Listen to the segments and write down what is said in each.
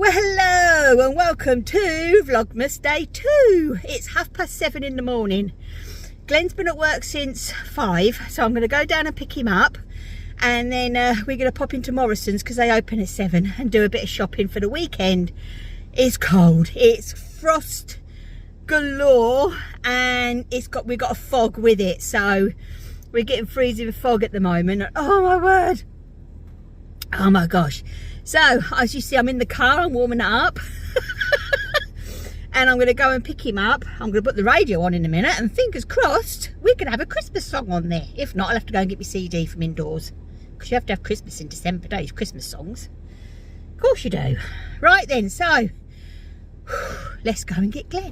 Well, hello and welcome to Vlogmas Day 2. It's 7:30 in the morning. Glenn's been at work since 5, so I'm going to go down and pick him up, and then we're going to pop into Morrison's because they open at 7 and do a bit of shopping for the weekend. It's cold, it's frost galore, and we've got a fog with it, so we're getting freezing fog at the moment. Oh my word, oh my gosh. So as you see, I'm in the car, I'm warming it up and I'm going to go and pick him up. I'm going to put the radio on in a minute, and fingers crossed we can have a Christmas song on there. If not, I'll have to go and get my CD from indoors, because you have to have Christmas in December, don't you? Christmas songs, of course you do. Right then, so let's go and get Glenn.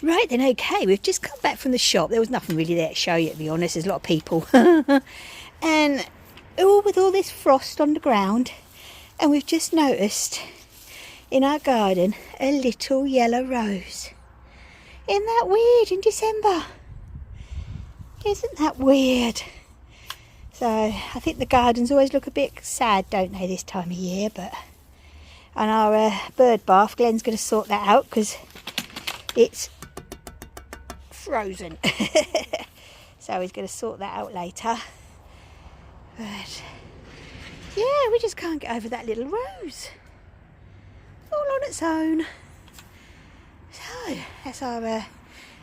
Right then, okay, we've just come back from the shop. There was nothing really there to show you, to be honest. There's a lot of people and with all this frost on the ground, and we've just noticed in our garden a little yellow rose. Isn't that weird in December? Isn't that weird? So I think the gardens always look a bit sad, don't they, this time of year? But on our bird bath, Glenn's going to sort that out because it's frozen. So he's going to sort that out later. But yeah, we just can't get over that little rose all on its own. So that's our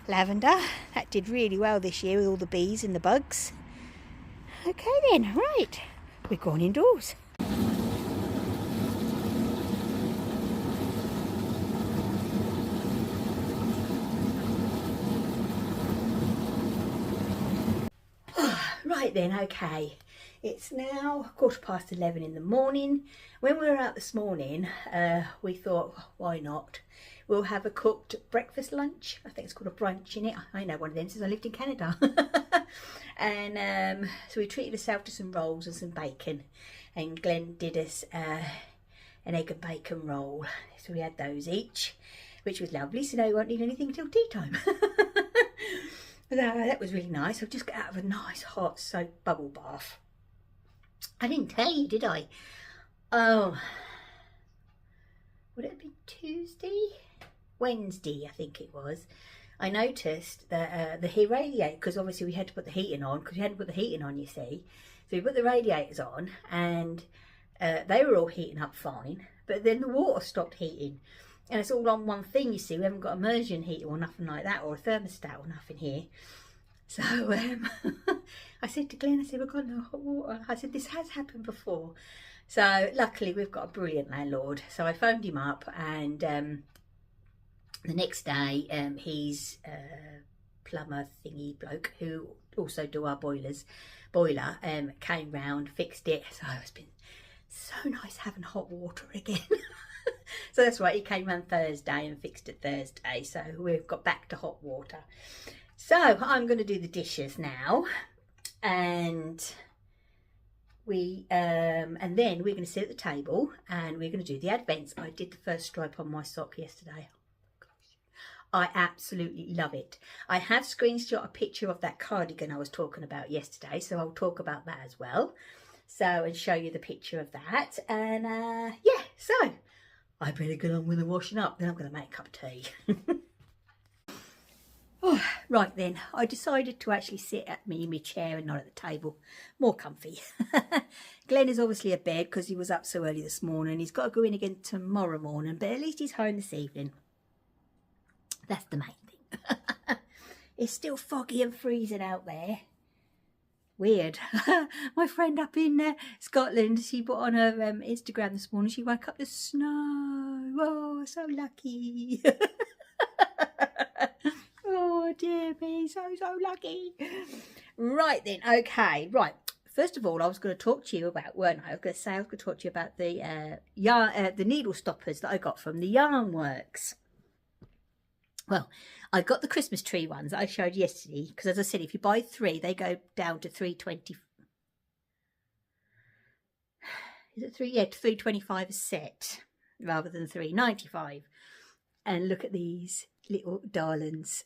lavender. That did really well this year with all the bees and the bugs. Okay then, right, we're going indoors. Right then, okay. It's now 11:15 in the morning. When we were out this morning, we thought, oh, why not? We'll have a cooked breakfast lunch. I think it's called a brunch in it. I know one of them since I lived in Canada. And so we treated ourselves to some rolls and some bacon. And Glenn did us an egg and bacon roll. So we had those each, which was lovely. So now we won't need anything till tea time. That was really nice. I've just got out of a nice hot soap bubble bath. I didn't tell you, did I? Oh, would it have been Tuesday? Wednesday, I think it was. I noticed that the radiator, because obviously we had to put the heating on, because we hadn't put the heating on, you see. So we put the radiators on, and they were all heating up fine, but then the water stopped heating. And it's all on one thing, you see. We haven't got immersion heater or nothing like that, or a thermostat or nothing here. So I said to Glenn, I said, we've got no hot water. I said, this has happened before. So luckily we've got a brilliant landlord. So I phoned him up, and the next day he's a plumber thingy bloke who also do our boiler came round, fixed it. So it's been so nice having hot water again. So that's right, he came round Thursday and fixed it Thursday. So we've got back to hot water. So I'm going to do the dishes now, and and then we're going to sit at the table and we're going to do the advents. I did the first stripe on my sock yesterday. Oh, gosh. I absolutely love it. I have screenshot a picture of that cardigan I was talking about yesterday, so I'll talk about that as well. So, and show you the picture of that. And yeah, so I better get on with the washing up, then I'm going to make a cup of tea. Oh, right then, I decided to actually sit in my chair and not at the table. More comfy. Glenn is obviously at bed because he was up so early this morning. He's got to go in again tomorrow morning, but at least he's home this evening. That's the main thing. It's still foggy and freezing out there. Weird. My friend up in Scotland, she put on her Instagram this morning, she woke up to snow. Oh, so lucky. Oh dear me, so lucky. Right then, okay, right. First of all, I was going to talk to you about, weren't I? I was going to talk to you about the needle stoppers that I got from the Yarn Works. Well, I got the Christmas tree ones that I showed yesterday, because as I said, if you buy 3, they go down to $3.20. Is it 3? Yeah, $3.25 a set rather than $3.95. And look at these little darlings.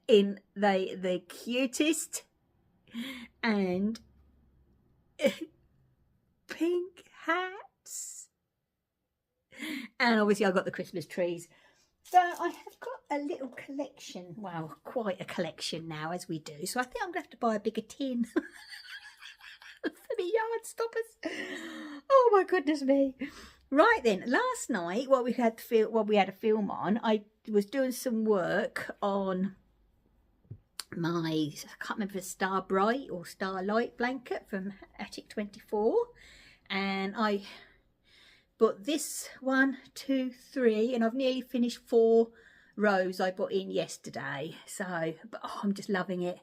In the cutest and pink hats. And obviously I've got the Christmas trees. So I have got a little collection, well, quite a collection now, as we do. So I think I'm going to have to buy a bigger tin for the yard stoppers. Oh my goodness me. Right then, last night, while we had a film on, I was doing some work on my, I can't remember if it's Star Bright or Starlight blanket from Attic 24. And I bought this 1, 2, 3, and I've nearly finished 4 rows I bought in yesterday. So, but oh, I'm just loving it.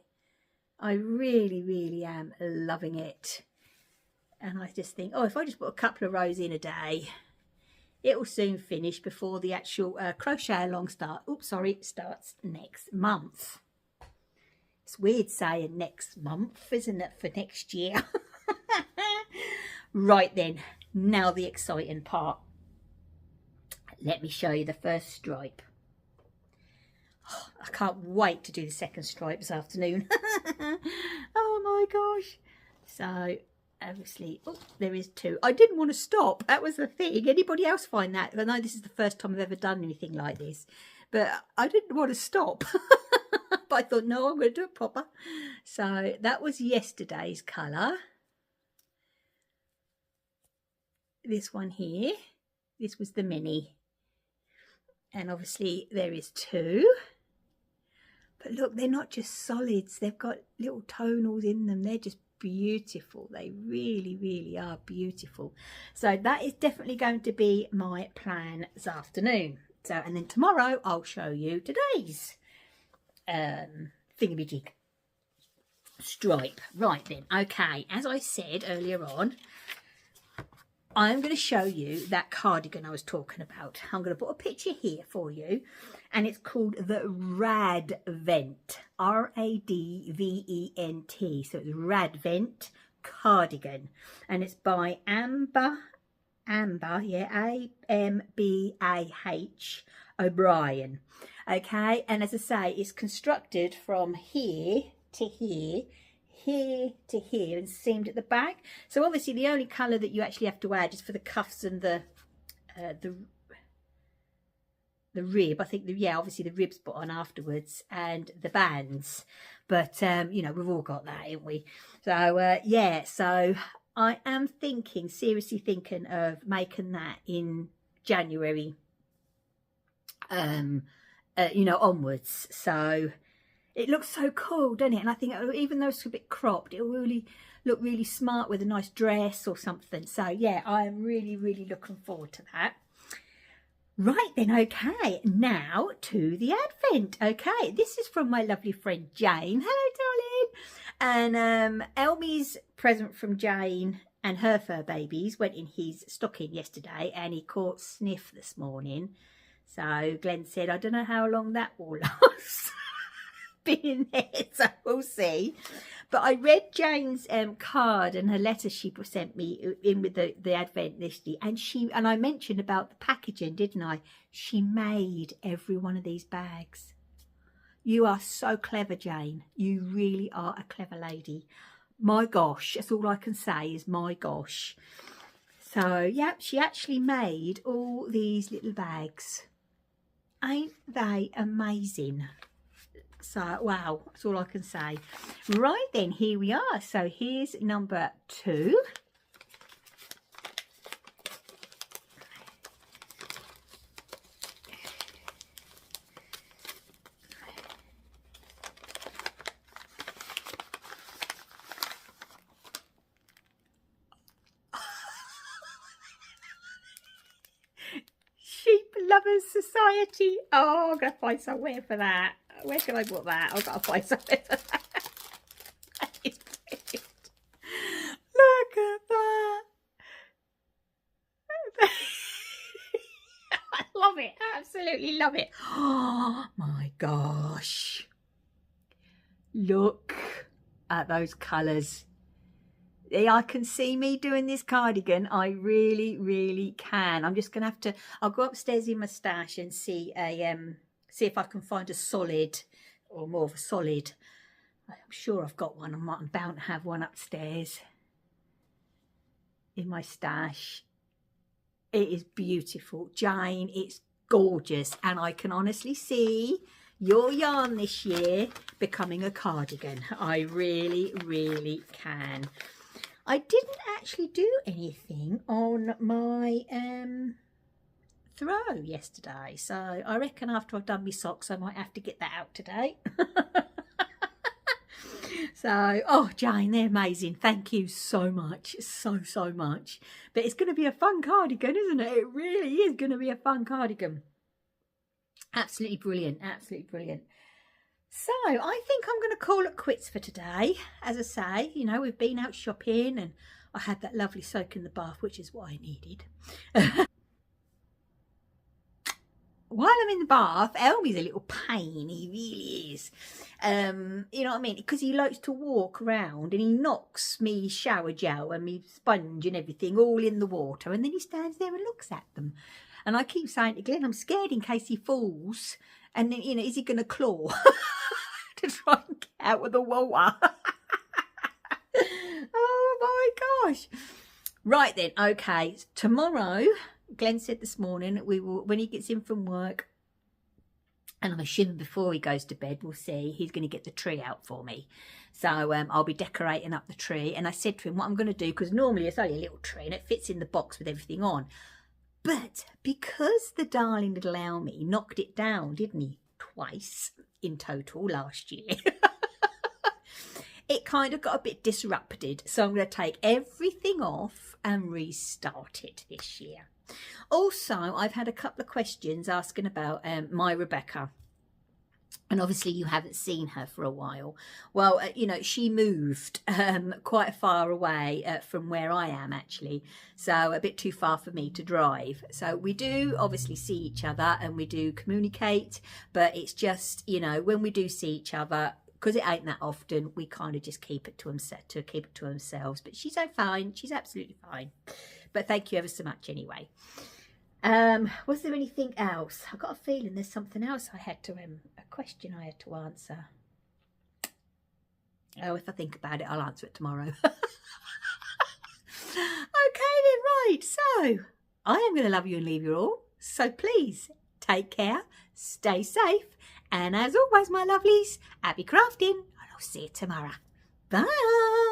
I really, really am loving it. And I just think, oh, if I just put a couple of rows in a day, it will soon finish before the actual crochet along starts next month. It's weird saying next month, isn't it, for next year? Right then, now the exciting part. Let me show you the first stripe. Oh, I can't wait to do the second stripe this afternoon. Oh my gosh. So obviously, oh, there is 2. I didn't want to stop. That was the thing. Anybody else find that? I know this is the first time I've ever done anything like this, but I didn't want to stop. But I thought, no, I'm going to do it proper. So that was yesterday's colour. This one here, this was the mini. And obviously there is 2. But look, they're not just solids. They've got little tonals in them. They're just beautiful. They really, really are beautiful. So that is definitely going to be my plan this afternoon. So, and then tomorrow I'll show you today's thingamajig stripe. Right then, okay, as I said earlier on, I'm going to show you that cardigan I was talking about. I'm going to put a picture here for you, and it's called the Radvent, R-A-D-V-E-N-T. So it's Radvent cardigan, and it's by Amber, yeah, A-M-B-A-H O'Brien. Okay, and as I say, it's constructed from here to here, here to here, and seamed at the back. So obviously the only colour that you actually have to add is for the cuffs and the rib. I think obviously the rib's put on afterwards, and the bands. But you know, we've all got that, haven't we? So yeah, so I am seriously thinking of making that in January. You know, onwards. So it looks so cool, doesn't it? And I think even though it's a bit cropped, it'll really look really smart with a nice dress or something. So yeah, I am really, really looking forward to that. Right then, okay, now to the Advent. Okay, this is from my lovely friend Jane. Hello, darling. And Elmy's present from Jane and her fur babies went in his stocking yesterday, and he caught sniff this morning. So Glenn said, I don't know how long that will last. Been in there, so we'll see. But I read Jane's card and her letter she sent me in with the Advent list, and I mentioned about the packaging, didn't I? She made every one of these bags. You are so clever, Jane. You really are a clever lady. My gosh, that's all I can say is my gosh. So yeah, she actually made all these little bags. Ain't they amazing? So wow, that's all I can say. Right then, here we are. So here's number 2. Sheep Lovers Society. Oh, I'm going to find somewhere for that. Where can I put that? I've got to find somewhere for that. That is brilliant. Look at that. I love it. I absolutely love it. Oh my gosh. Look at those colours. I can see me doing this cardigan. I really, really can. I'm just going to have to, I'll go upstairs in my stash and see if I can find a solid, or more of a solid. I'm sure I've got one. I'm bound to have one upstairs in my stash. It is beautiful. Jane, it's gorgeous. And I can honestly see your yarn this year becoming a cardigan. I really, really can. I didn't actually do anything on my throw yesterday. So I reckon after I've done my socks, I might have to get that out today. So, oh, Jane, they're amazing. Thank you so much. So much. But it's going to be a fun cardigan, isn't it? It really is going to be a fun cardigan. Absolutely brilliant. Absolutely brilliant. So, I think I'm going to call it quits for today. As I say, you know, we've been out shopping and I had that lovely soak in the bath, which is what I needed. While I'm in the bath, Elmy's a little pain, he really is. You know what I mean? Because he likes to walk around and he knocks me shower gel and me sponge and everything all in the water, and then he stands there and looks at them. And I keep saying to Glenn, I'm scared in case he falls, and then, you know, is he going to claw to try and get out of the water? Oh my gosh. Right then, okay, tomorrow, Glenn said this morning, we will, when he gets in from work, and I'm assuming before he goes to bed, we'll see, he's going to get the tree out for me. So I'll be decorating up the tree. And I said to him what I'm going to do, because normally it's only a little tree and it fits in the box with everything on. But because the darling little Elmy knocked it down, didn't he? Twice in total last year. It kind of got a bit disrupted. So I'm going to take everything off and restart it this year. Also, I've had a couple of questions asking about my Rebecca. And obviously you haven't seen her for a while. Well, you know, she moved quite far away from where I am, actually. So a bit too far for me to drive. So we do obviously see each other and we do communicate. But it's just, you know, when we do see each other, because it ain't that often, we kind of just keep it to ourselves. But she's so fine. She's absolutely fine. But thank you ever so much anyway. Was there anything else? I got a feeling there's something else I had to a question I had to answer. Oh, if I think about it, I'll answer it tomorrow. Okay then, right. So I am going to love you and leave you all. So please take care, stay safe, and as always, my lovelies, happy crafting, and I'll see you tomorrow. Bye.